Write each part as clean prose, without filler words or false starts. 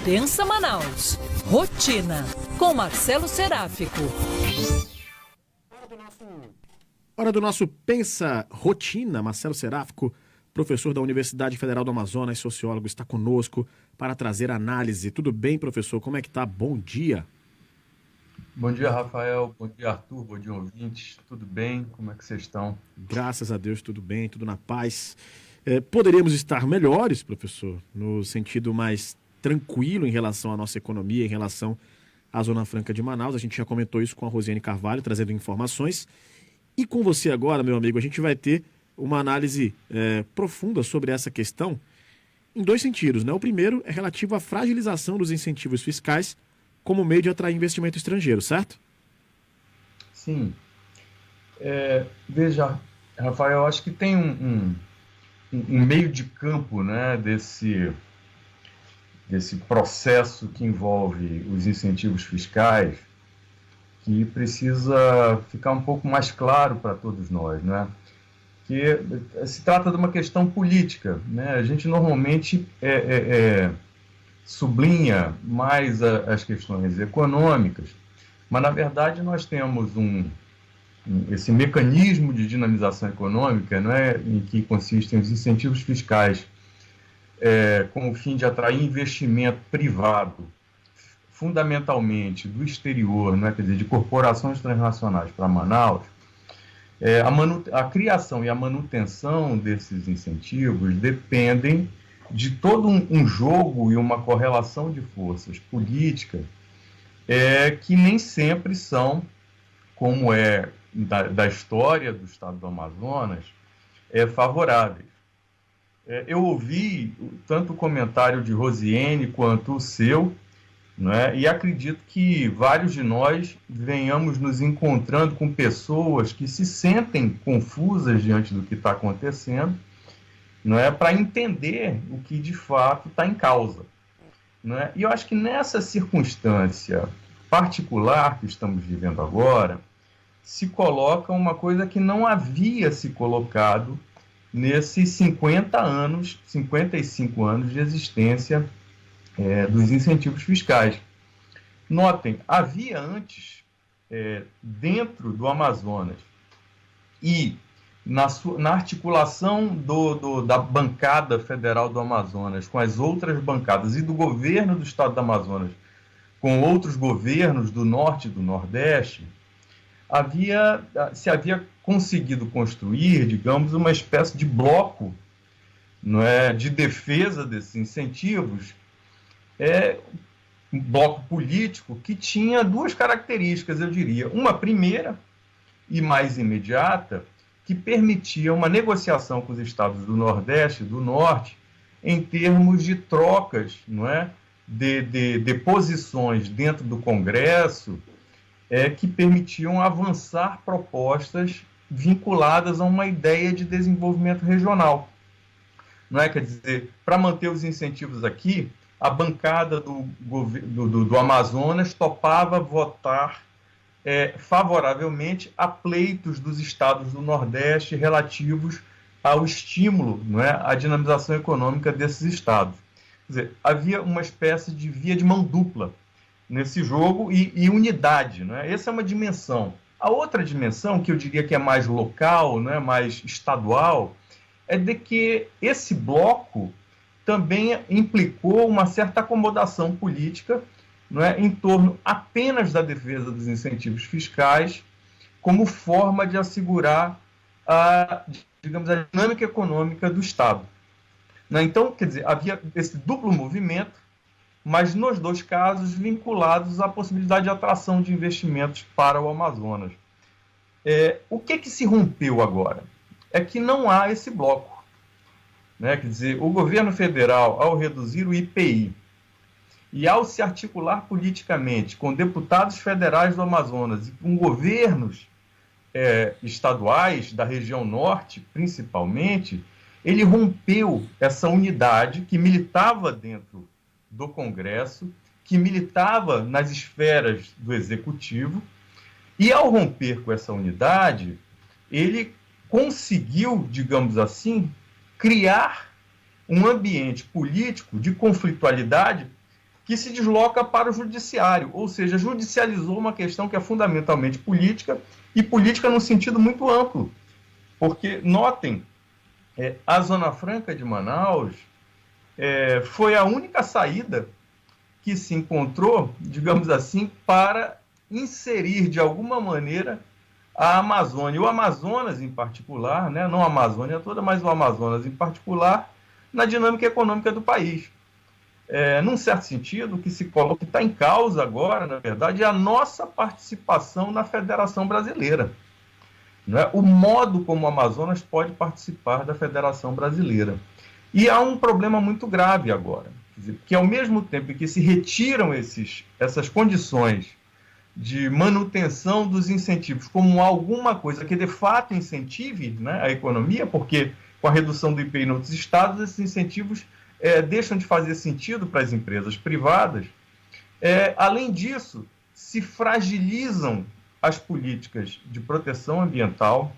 Pensa Manaus. Rotina, com Marcelo Seráfico. Hora do nosso Pensa Rotina. Marcelo Seráfico, professor da Universidade Federal do Amazonas, sociólogo, está conosco para trazer análise. Tudo bem, professor? Como é que tá? Bom dia. Bom dia, Rafael. Bom dia, Arthur. Bom dia, ouvintes. Tudo bem? Como é que vocês estão? Graças a Deus, tudo bem, tudo na paz. Poderíamos estar melhores, professor, no sentido mais tranquilo em relação à nossa economia, em relação à Zona Franca de Manaus. A gente já comentou isso com a Rosiane Carvalho, trazendo informações. E com você agora, meu amigo, a gente vai ter uma análise profunda sobre essa questão em dois sentidos, né? O primeiro é relativo à fragilização dos incentivos fiscais como meio de atrair investimento estrangeiro, certo? Sim. Veja, Rafael, eu acho que tem um meio de campo, né, desse processo que envolve os incentivos fiscais, que precisa ficar um pouco mais claro para todos nós, né? Que se trata de uma questão política, né? A gente normalmente sublinha mais as questões econômicas, mas na verdade nós temos esse mecanismo de dinamização econômica, né, em que consistem os incentivos fiscais com o fim de atrair investimento privado, fundamentalmente do exterior, né, quer dizer, de corporações transnacionais para Manaus. A criação e a manutenção desses incentivos dependem de todo um jogo e uma correlação de forças políticas que nem sempre são, como da história do estado do Amazonas, favoráveis. Eu ouvi tanto o comentário de Rosiane quanto o seu, né, e acredito que vários de nós venhamos nos encontrando com pessoas que se sentem confusas diante do que está acontecendo, não é, para entender o que de fato está em causa, não é? E eu acho que nessa circunstância particular que estamos vivendo agora, se coloca uma coisa que não havia se colocado nesses 55 anos de existência dos incentivos fiscais. Notem, havia antes, dentro do Amazonas e na articulação da bancada federal do Amazonas com as outras bancadas e do governo do estado do Amazonas com outros governos do norte e do nordeste, se havia conseguido construir, digamos, uma espécie de bloco, não é, de defesa desses incentivos, um bloco político que tinha duas características, eu diria. Uma primeira e mais imediata, que permitia uma negociação com os estados do Nordeste e do Norte em termos de trocas, não é, de posições dentro do Congresso que permitiam avançar propostas vinculadas a uma ideia de desenvolvimento regional. Não é? Quer dizer, para manter os incentivos aqui, a bancada do Amazonas topava votar favoravelmente a pleitos dos estados do Nordeste relativos ao estímulo, não é, à dinamização econômica desses estados. Quer dizer, havia uma espécie de via de mão dupla nesse jogo e unidade, não é? Essa é uma dimensão. A outra dimensão, que eu diria que é mais local, não é, mais estadual, é de que esse bloco também implicou uma certa acomodação política, não é, em torno apenas da defesa dos incentivos fiscais como forma de assegurar a dinâmica econômica do Estado. Não é? Então, quer dizer, havia esse duplo movimento, mas nos dois casos vinculados à possibilidade de atração de investimentos para o Amazonas. O que se rompeu agora? É que não há esse bloco. Né? Quer dizer, o governo federal, ao reduzir o IPI e ao se articular politicamente com deputados federais do Amazonas e com governos estaduais da região norte, principalmente, ele rompeu essa unidade que militava dentro do Congresso, que militava nas esferas do Executivo, e ao romper com essa unidade, ele conseguiu, digamos assim, criar um ambiente político de conflitualidade que se desloca para o judiciário, ou seja, judicializou uma questão que é fundamentalmente política, e política num sentido muito amplo. Porque, notem, a Zona Franca de Manaus foi a única saída que se encontrou, digamos assim, para inserir de alguma maneira a Amazônia, o Amazonas em particular, né? Não a Amazônia toda, mas o Amazonas em particular, na dinâmica econômica do país. Num certo sentido, o que se coloca, que está em causa agora, na verdade, é a nossa participação na Federação Brasileira. Não é? O modo como o Amazonas pode participar da Federação Brasileira. E há um problema muito grave agora, quer dizer, que ao mesmo tempo que se retiram essas condições de manutenção dos incentivos como alguma coisa que de fato incentive, né, a economia, porque com a redução do IPI em outros estados, esses incentivos deixam de fazer sentido para as empresas privadas. Além disso, se fragilizam as políticas de proteção ambiental,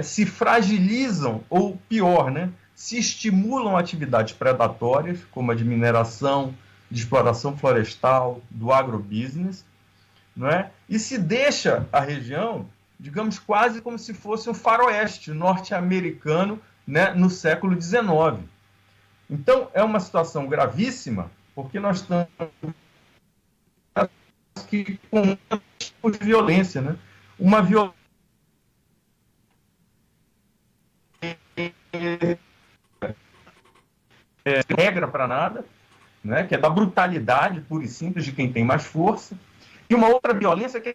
se fragilizam, ou pior, né, se estimulam atividades predatórias, como a de mineração, de exploração florestal, do agrobusiness, não é? E se deixa a região, digamos, quase como se fosse um faroeste norte-americano, né, no século XIX. Então, é uma situação gravíssima, porque nós estamos com um tipo de violência, né? Uma violência regra para nada, né? Que é da brutalidade pura e simples de quem tem mais força, e uma outra violência que é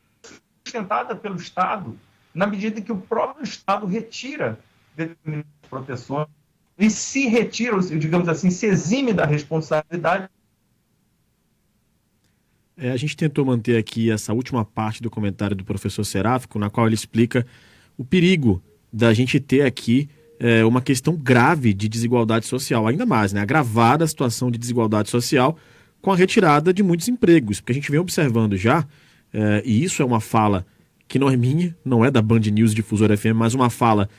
sustentada pelo Estado, na medida em que o próprio Estado retira determinadas proteções e se retira, digamos assim, se exime da responsabilidade. A gente tentou manter aqui essa última parte do comentário do professor Seráfico, na qual ele explica o perigo da gente ter aqui uma questão grave de desigualdade social, ainda mais, né? Agravada a situação de desigualdade social com a retirada de muitos empregos, porque a gente vem observando já, e isso é uma fala que não é minha, não é da Band News Difusora FM, mas uma fala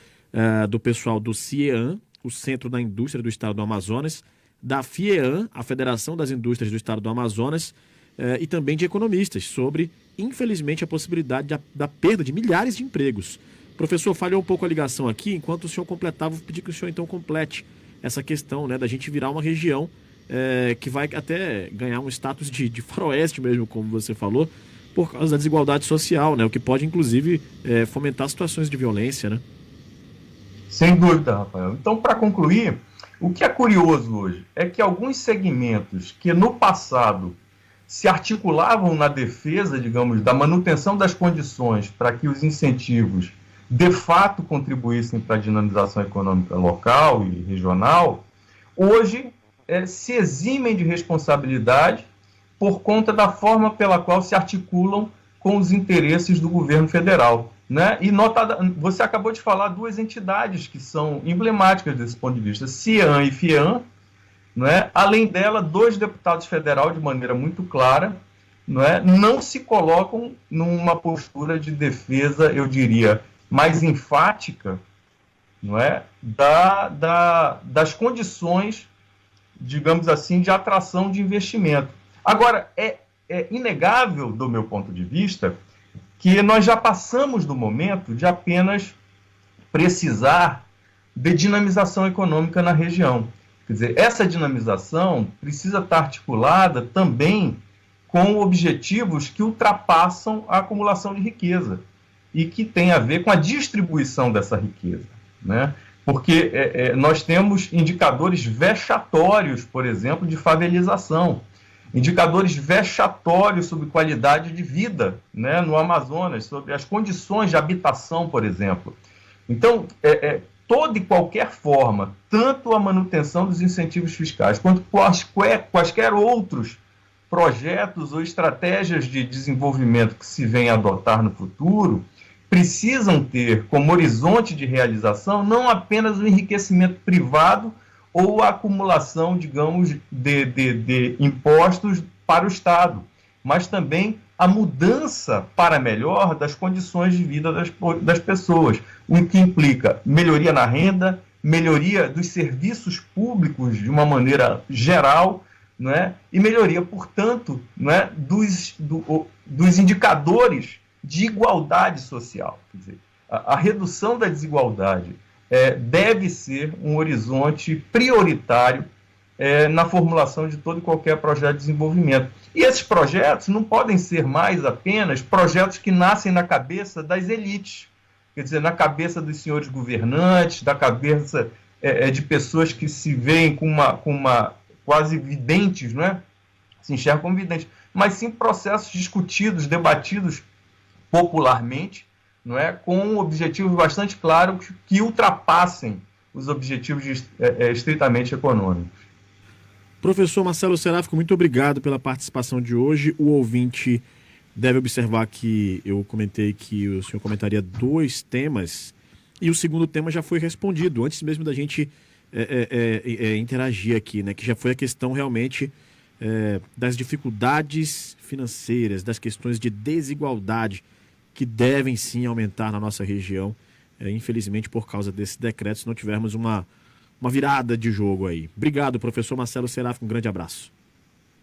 do pessoal do CIEAM, o Centro da Indústria do Estado do Amazonas, da FIEAM, a Federação das Indústrias do Estado do Amazonas, e também de economistas, sobre, infelizmente, a possibilidade da perda de milhares de empregos. Professor, falhou um pouco a ligação aqui, enquanto o senhor completava, vou pedir que o senhor então complete essa questão, né, da gente virar uma região que vai até ganhar um status de faroeste mesmo, como você falou, por causa da desigualdade social, né, o que pode, inclusive, fomentar situações de violência, né? Sem dúvida, Rafael. Então, para concluir, o que é curioso hoje é que alguns segmentos que no passado se articulavam na defesa, digamos, da manutenção das condições para que os incentivos de fato contribuíssem para a dinamização econômica local e regional, hoje se eximem de responsabilidade por conta da forma pela qual se articulam com os interesses do governo federal, né? E você acabou de falar duas entidades que são emblemáticas desse ponto de vista, CIEAM e FIEAM, né? Além dela, 2 deputados federais, de maneira muito clara, não se colocam numa postura de defesa, eu diria, mais enfática, das condições, digamos assim, de atração de investimento. Agora, é inegável, do meu ponto de vista, que nós já passamos do momento de apenas precisar de dinamização econômica na região. Quer dizer, essa dinamização precisa estar articulada também com objetivos que ultrapassam a acumulação de riqueza e que tem a ver com a distribuição dessa riqueza, né? Porque nós temos indicadores vexatórios, por exemplo, de favelização, indicadores vexatórios sobre qualidade de vida, né, no Amazonas, sobre as condições de habitação, por exemplo. Então, toda e qualquer forma, tanto a manutenção dos incentivos fiscais, quanto quaisquer outros projetos ou estratégias de desenvolvimento que se venham a adotar no futuro, precisam ter como horizonte de realização não apenas o enriquecimento privado ou a acumulação, digamos, de impostos para o Estado, mas também a mudança para melhor das condições de vida das pessoas, o que implica melhoria na renda, melhoria dos serviços públicos de uma maneira geral, não é? E melhoria, portanto, não é? dos indicadores de igualdade social. Quer dizer, a redução da desigualdade deve ser um horizonte prioritário na formulação de todo e qualquer projeto de desenvolvimento. E esses projetos não podem ser mais apenas projetos que nascem na cabeça das elites, quer dizer, na cabeça dos senhores governantes, da cabeça de pessoas que se veem com uma quase videntes, não é? Se enxergam como videntes, mas sim processos discutidos, debatidos popularmente, não é? Com objetivos bastante claros que ultrapassem os objetivos estritamente econômicos. Professor Marcelo Seráfico, muito obrigado pela participação de hoje. O ouvinte deve observar que eu comentei que o senhor comentaria 2 temas e o segundo tema já foi respondido, antes mesmo da gente interagir aqui, né? Que já foi a questão realmente das dificuldades financeiras, das questões de desigualdade que devem sim aumentar na nossa região, infelizmente por causa desse decreto, se não tivermos uma virada de jogo aí. Obrigado, professor Marcelo Seráfico, um grande abraço.